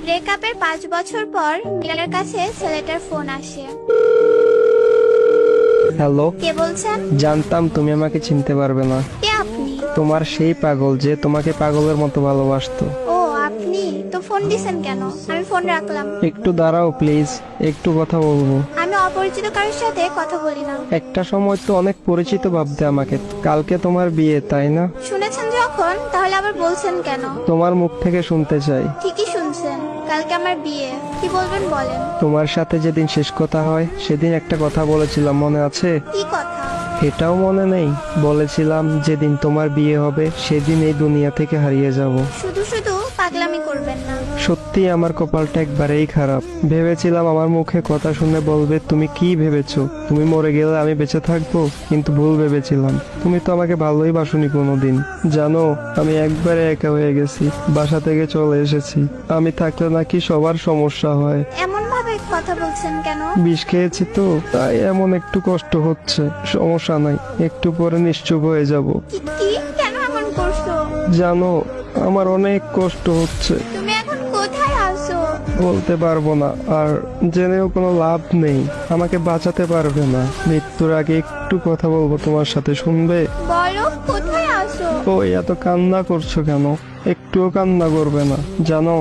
ব্রেকআপের 5 বছর পর মিলার কাছে ছেলেটার ফোন আসে। হ্যালো, কে বলছেন? জানতাম তুমি আমাকে চিনতে পারবে না। কে আপনি? তোমার সেই পাগল যে তোমাকে পাগলের মতো ভালোবাসতো। ও আপনি তো ফোন দিছেন কেন? আমি ফোন রাখলাম। একটু দাঁড়াও প্লিজ, একটু কথা বলবো। আমি অপরিচিত কারোর সাথে কথা বলি না। একটা সময় তো অনেক পরিচিত ভাবতে আমাকে। কালকে তোমার বিয়ে, তাই না? শুনেছেন যখন, তাহলে আবার বলছেন কেন? তোমার মুখ থেকে শুনতে চাই। ঠিকই শুনছেন, কালকে আমার বিয়ে। কি বলবেন বলেন। তোমার সাথে যেদিন শেষ কথা হয় সেদিন একটা কথা বলেছিলাম, মনে আছে? কি কথা? এটাও মনে নেই? বলেছিলাম যেদিন তোমার বিয়ে হবে সেদিন এই দুনিয়া থেকে হারিয়ে যাব। শুধু শুধু পাগলামি করবেন না। সত্যি আমার কপালটা একবারেই খারাপ। ভেবেছিলাম আমার মুখে কথা শুনে বলবে তুমি কি ভেবেছো, তুমি মরে গেলে আমি বেঁচে থাকবো, কিন্তু ভুল ভেবেছিলাম। তুমি তো আমাকে ভালোই বাসনি কোনোদিন। জানো, আমি একবারে একা হয়ে গেছি, বাসা থেকে চলে এসেছি। আমি থাকলে নাকি সবার সমস্যা হয়। এমন ভাবে কথা বলছেন কেন? বিষ খেয়েছি তো, তাই এমন একটু কষ্ট হচ্ছে। সমস্যা নাই, একটু পরে নিশ্চুপ হয়ে যাব। কি কি কেন এমন করছো? জানো, আমার অনেক কষ্ট হচ্ছে। তুমি এখন কোথায় আছো? বলতে পারবো না, আর জেনেও কোনো লাভ নেই। আমাকে বাঁচাতে পারবে না। মৃত্যুর আগে একটু কথা বলবো তোমার সাথে, শুনবে? বলো কোথায় আছো? ওই এত কান্না করছো কেন? একটুও কান্না করবে না, জানো